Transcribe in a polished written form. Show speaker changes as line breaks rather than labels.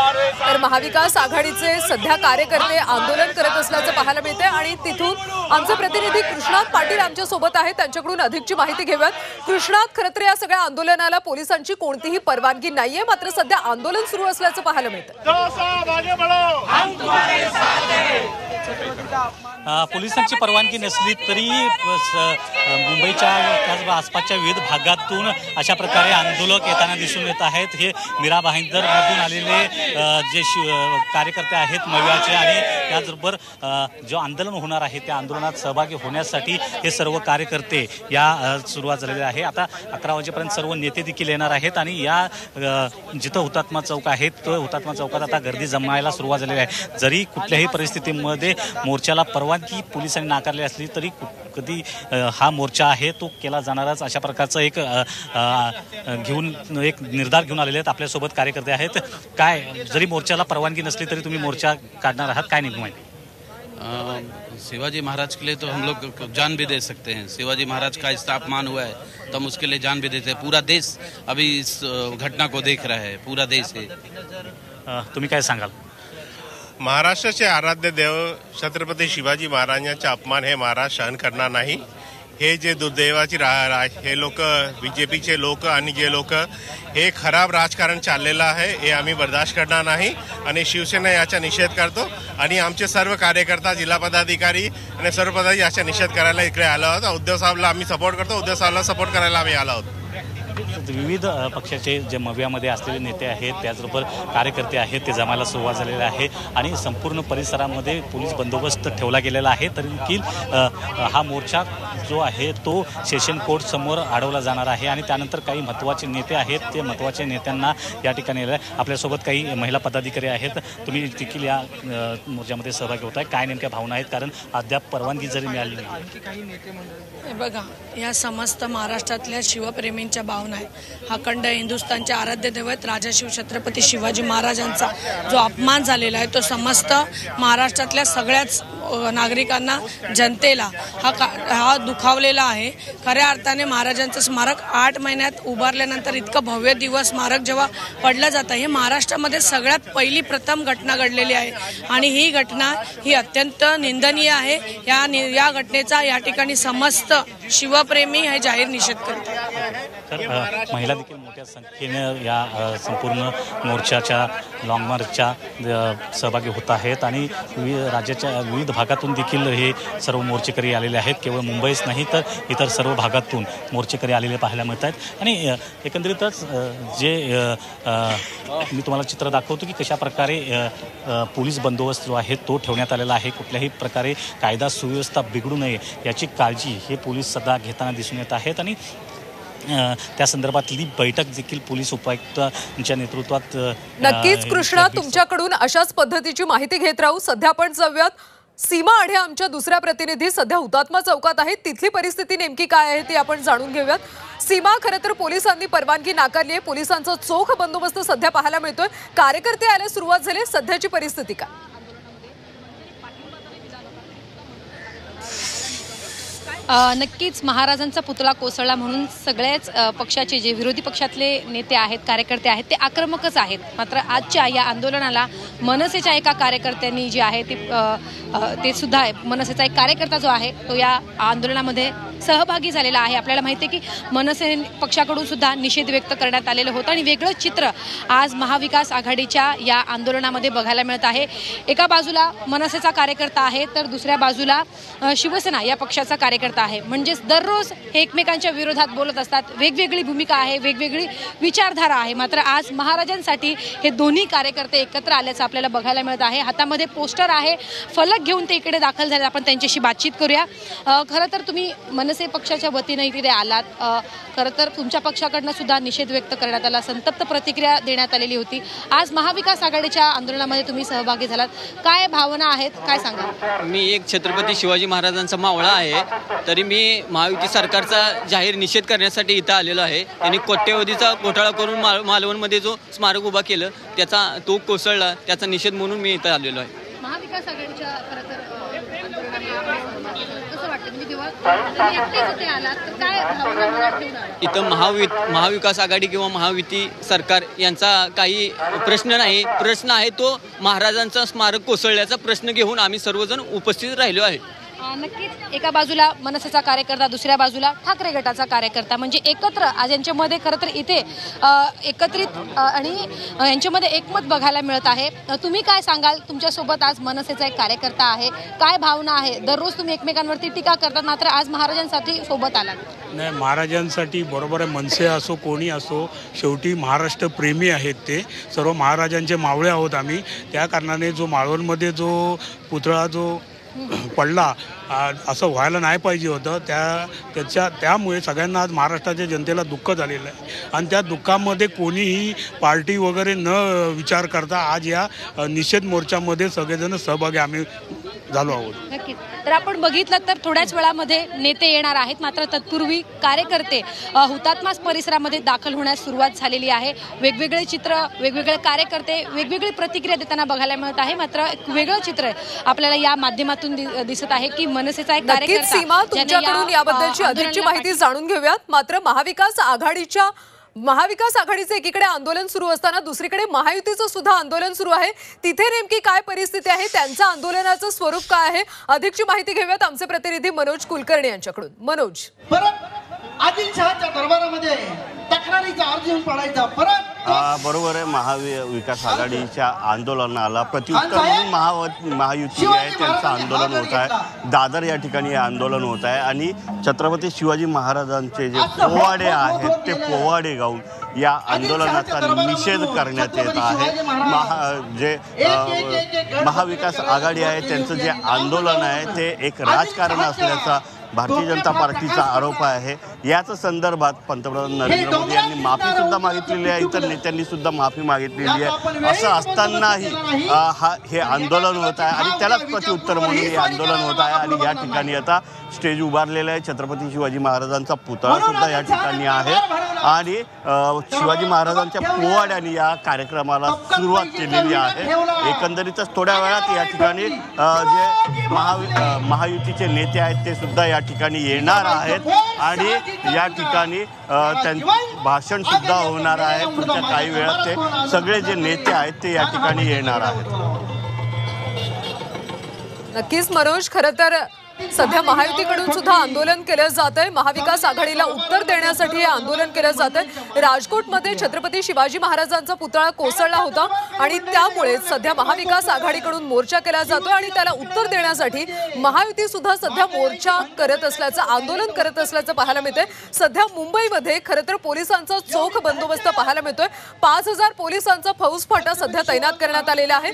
तर महाविकास आघाडीचे सध्या कार्यकर्ते आंदोलन करत असल्याचं पाहायला मिळते आणि तिथून आमचे प्रतिनिधी कृष्णात पाटील आमच्या सोबत आहेत, त्यांच्याकडून अधिकची माहिती घेऊयात। कृष्णात, खरं तर या सगळ्या आंदोलनाला पोलिसांची कोणतीही परवानगी नाहीये, मात्र सध्या आंदोलन सुरू असल्याचं पाहायला मिळतं।
पोलिसांची परवानगी नसली तरी मुंबईच्या त्याच आसपासच्या विविध भागातून अशा प्रकारे आंदोलक येताना दिसून येत आहेत। हे मीरा भाईंदरमधून आलेले जे कार्यकर्ते आहेत मवियाचे आणि त्याचबरोबर जो आंदोलन होणार आहे त्या आंदोलनात सहभागी होण्यासाठी हे सर्व कार्यकर्ते या सुरुवात झालेली आहे। आता 11 वाजेपर्यंत सर्व नेते देखील येणार आहेत आणि या जिथं हुतात्मा चौक आहे तो हुतात्मा चौकात आता गर्दी जमायला सुरुवात झालेली आहे। जरी कुठल्याही परिस्थितीमध्ये मोर्चाला परवानगी पोलिसांनी नाकारली असली तरी कधी हा मोर्चा आहे तो केला जाणारच अशा प्रकारचा एक निर्धार घेऊन आलेले आहेत। आपल्यासोबत कार्यकर्ते आहेत। काय जरी मोर्चाला परवानगी नसली तरी तुम्ही मोर्चा काढणार आहात, काय निर्णय?
शिवाजी महाराज के लिए तो हम लोग जान भी दे सकते हैं। शिवाजी महाराज का इस अपमान हुआ है तो हम उसके लिए जान भी देते हैं। पूरा देश अभी इस घटना को देख रहा है, पूरा देश है।
तुम्ही काय सांगाल?
महाराष्ट्राचे आराध्य देव छत्रपती शिवाजी महाराजांचा अपमान हे महाराज सहन करणार नाही। हे जे दुर्दैवाची हे लोक बीजेपीचे लोक आणि जे लोक हे खराब राजकारण चाललेलं आहे हे आम्ही बर्दाश्त करणार नाही आणि शिवसेना याचा निषेध करतो आणि आमचे सर्व कार्यकर्ता जिल्हा पदाधिकारी आणि सर्व पदाधिकारी याचा निषेध करायला इकडे आलो आहोत। उद्धव साहेबला आम्ही सपोर्ट करतो, उद्धव साहेबला सपोर्ट करायला आम्ही आलो आहोत।
विविध पक्षाचे जे मवियामध्ये असलेले नेते आहेत त्याचबरोबर कार्यकर्ते आहेत ते जमायला सुरुवात झालेले आहे आणि संपूर्ण परिसरामध्ये पोलीस बंदोबस्त ठेवला गेलेला आहे। तरी देखील हा मोर्चा जो आहे तो सेशन कोर्ट समोर अडवला जाणार आहे आणि त्यानंतर काही महत्त्वाचे नेते आहेत ते महत्त्वाचे नेत्यांना या ठिकाणी आपल्यासोबत काही महिला पदाधिकारी आहेत। तुम्ही देखील या मोर्चामध्ये सहभागी होत आहे, काय नेमक्या भावना आहेत? कारण अद्याप परवानगी जरी मिळाली नाही।
बघा, या समस्त महाराष्ट्रातल्या शिवप्रेमींच्या भावना आहेत। अखंड हिंदुस्थानचे आराध्य दैवत राजशिव छत्रपती शिवाजी महाराजांचा जो अपमान झालेला आहे तो समस्त महाराष्ट्रातल्या सगळ्याच नागरिकांना, जनतेला हा दुखावलेला आहे। खऱ्या अर्थाने महाराजांचं स्मारक 8 महिन्यात उभारल्यानंतर इतकं भव्य दिवस स्मारक जेव्हा पडलं जातं हे महाराष्ट्रामध्ये सगळ्यात पहिली प्रथम घटना घडलेली आहे आणि ही घटना ही अत्यंत निंदनीय आहे। या घटनेचा या ठिकाणी समस्त शिवप्रेमी हे जाहीर निषेध करतात।
तर महिला देखील मोठ्या संख्येने या संपूर्ण मोर्चाच्या लॉंग मार्चच्या सहभागी होत आहेत आणि राज्याच्या विविध भागातून देखील हे सर्व मोर्चेकरी आलेले आहेत। केवळ मुंबईच नाही तर इतर सर्व भागातून मोर्चेकरी आलेले पाहायला मिळत आहेत आणि एकंदरीतच जे मी तुम्हाला चित्र दाखवतो की कशा प्रकारे पोलीस बंदोबस्त जो आहे तो ठेवण्यात आलेला आहे। कुठल्याही प्रकारे कायदा सुव्यवस्था बिघडू नये याची काळजी हे पोलीस सध्या घेताना दिसून येत आहेत आणि त्या संदर्भातली बैठक देखील पोलीस उपायुक्तांच्या नेतृत्वात
नक्कीच कृष्णा, तुमच्याकडून अशाच पद्धतीची माहिती घेत राहू। सध्या आपण जाऊयात सीमा आढे आमच्या दुसऱ्या प्रतिनिधी सध्या हुतात्मा चौकात आहेत, तिथली परिस्थिती नेमकी काय आहे ती आपण जाणून घेऊयात। सीमा, खरं तर पोलिसांनी परवानगी नाकारली आहे, पोलिसांचा चोख बंदोबस्त सध्या पाहायला मिळतोय, कार्यकर्ते यायला सुरुवात झाली, सध्याची परिस्थिती काय?
नक्कीच महाराजांचा पुतळा कोसळला म्हणून सगळेच पक्षाचे जे विरोधी पक्षातले नेते आहेत, कार्यकर्ते आहेत ते आक्रमकच आहेत। मात्र आजच्या या आंदोलनाला मनसेच्या एका कार्यकर्त्यांनी जे आहे ते सुद्धा मनसेचा एक कार्यकर्ता जो आहे तो या आंदोलनामध्ये सहभागी झालेला आहे। आपल्याला माहिती आहे की मनसे पक्षाकडून सुद्धा निषेध व्यक्त करण्यात आलेलं होतं आणि वेगळं चित्र आज महाविकास आघाडीच्या या आंदोलनामध्ये बघायला मिळत आहे। एका बाजूला मनसेचा कार्यकर्ता आहे तर दुसऱ्या बाजूला शिवसेना या पक्षाचा कार्यकर्ता आहे। म्हणजेच दररोज हे एकमेकांच्या विरोधात बोलत असतात, वेगवेगळी भूमिका आहे, वेगवेगळी विचारधारा आहे। मात्र आज महाराजांसाठी हे दोन्ही कार्यकर्ते एकत्र आल्याचं आपल्याला बघायला मिळत आहे। हातामध्ये पोस्टर आहे, फलक घेऊन ते इकडे दाखल झाले। आपण त्यांच्याशी बातचीत करूया। खरं तर तुम्ही मनसे पक्षाच्या वतीने इथे आलात, खरं तर तुमच्या पक्षाकडनं सुद्धा निषेध व्यक्त करण्यात आला, संतप्त प्रतिक्रिया देण्यात आलेली होती। आज महाविकास आघाडीच्या आंदोलनामध्ये तुम्ही सहभागी झालात, काय भावना आहेत, काय सांगा?
मी एक छत्रपती शिवाजी महाराजांचा मावळा आहे, तरी मी महायुती सरकारचा जाहीर निषेध करण्यासाठी इथं आलेलो आहे। त्यांनी कोट्यवधीचा घोटाळा करून मालवणमध्ये जो स्मारक उभा केलं त्याचा तो कोसळला, त्याचा निषेध म्हणून मी इथं आलेलो आहे।
महाविकास आघाडीच्या खरं तर वाटतं म्हणजे जेव्हा तुम्ही एकटेच इथे आलात तर काय भावना मनात ठेवून आलात?
इथं महाविकास आघाडी किंवा महायुती सरकार यांचा काही प्रश्न नाही. प्रश्न आहे तो महाराजांचा स्मारक कोसळल्याचा प्रश्न घेऊन आम्ही सर्वजण उपस्थित राहिलो आहे.
नक्कीच एका बाजूला मनसेचा कार्यकर्ता, दुसऱ्या बाजूला ठाकरे गटाचा कार्यकर्ता, म्हणजे एकत्र आज यांच्यामध्ये खरं तर इथे एकत्रित आणि यांच्यामध्ये एकमत बघायला मिळत आहे. तुम्ही काय सांगाल? तुमच्यासोबत आज मनसेचा एक कार्यकर्ता आहे, काय भावना आहे? दररोज तुम्ही एकमेकांवरती टीका करतात, मात्र आज महाराजांसाठी सोबत आलात.
नाही, महाराजांसाठी बरोबर आहे. मनसे असो कोणी असो, शेवटी महाराष्ट्र प्रेमी आहेत ते सर्व. महाराजांचे मावळे आहोत आम्ही. त्या कारणाने जो मालवणमध्ये जो पुतळा जो पडला असं व्हायला नाही पाहिजे होतं. त्यामुळे सगळ्यांना आज महाराष्ट्राच्या जनतेला दुःख झालेलं आहे आणि त्या दुःखामध्ये कोणीही पार्टी वगैरे न विचार करता आज या निषेध मोर्चामध्ये सगळेजण सहभागी आम्ही झालो आहोत.
नक्कीच. तर आपण बघितलं तर थोड्याच वेळामध्ये नेते येणार आहेत, मात्र तत्पूर्वी कार्यकर्ते हुतात्मा परिसरामध्ये दाखल होण्यास सुरुवात झालेली आहे. वेगवेगळे चित्र, वेगवेगळे कार्यकर्ते वेगवेगळी प्रतिक्रिया देताना बघायला मिळत आहे. मात्र एक वेगळं चित्र आपल्याला या माध्यमातून दिसत आहे की मनसेचा एक
नक्कीच
कार्यकर्ता
सीमा, तुमच्याकडून याबद्दलची अधिकची माहिती जाणून घेऊयात. मात्र महाविकास आघाडीचं एकीकडे आंदोलन सुरू असताना दुसरीकडे महायुतीचं सुद्धा आंदोलन सुरू आहे. तिथे नेमकी काय परिस्थिती आहे, त्यांचं आंदोलनाचं स्वरूप काय आहे, अधिकची माहिती घेऊयात आमचे प्रतिनिधी मनोज कुलकर्णी यांच्याकडून. मनोज,
परत आदिलशहाच्या दरबारामध्ये तक्रारीचा अर्ज येऊन पडायचा. परत
बरोबर आहे. महाविकास आघाडीच्या आंदोलनाला प्रत्युत्तर म्हणून महायुती जे आहे त्यांचं आंदोलन होत आहे. दादर या ठिकाणी हे आंदोलन होत आहे आणि छत्रपती शिवाजी महाराजांचे जे पोवाडे आहेत ते पोवाडे गाऊन या आंदोलनाचा निषेध करण्यात येत आहे. जे महाविकास आघाडी आहे त्यांचं जे आंदोलन आहे ते एक राजकारण असल्याचा भारतीय जनता पार्टीचा आरोप आहे. याच संदर्भात पंतप्रधान नरेंद्र मोदी यांनी माफी सुद्धा मागितलेली आहे, इतर नेत्यांनी सुद्धा माफी मागितलेली आहे. असं असतानाही हे आंदोलन होत आहे आणि त्यालाच प्रत्युत्तर म्हणून हे आंदोलन होत आहे. आणि या ठिकाणी आता स्टेज उभारलेलं आहे. छत्रपती शिवाजी महाराजांचा पुतळा सुद्धा या ठिकाणी आहे आणि शिवाजी महाराजांच्या पोवाड्याने या कार्यक्रमाला सुरुवात केलेली आहे. एकंदरीतच थोड्या वेळात या ठिकाणी जे महायुतीचे नेते आहेत ते सुद्धा या ठिकाणी येणार आहेत आणि या ठिकाणी त्यांचं भाषण सुद्धा होणार आहे. पुढच्या काही वेळात ते सगळे जे नेते आहेत ते या ठिकाणी येणार आहेत.
नक्कीच मनोज, खरं तर सध्या महायुतीकडून सुद्धा आंदोलन केलं जात आहे. महाविकास आघाडीला उत्तर देण्यासाठी हे आंदोलन केलं जात आहे. राजकोटमध्ये छत्रपती शिवाजी महाराजांचा पुतळा कोसळला होता आणि त्यामुळे सध्या महाविकास आघाडीकडून मोर्चा केला जातोय आणि त्याला उत्तर देण्यासाठी महायुती सुद्धा सध्या मोर्चा करत असल्याचं, आंदोलन करत असल्याचं पाहायला मिळतंय. सध्या मुंबईमध्ये खरं तर पोलिसांचा चोख बंदोबस्त पाहायला मिळतोय. 5000 पोलिसांचा फौजफाटा सध्या तैनात करण्यात आलेला आहे.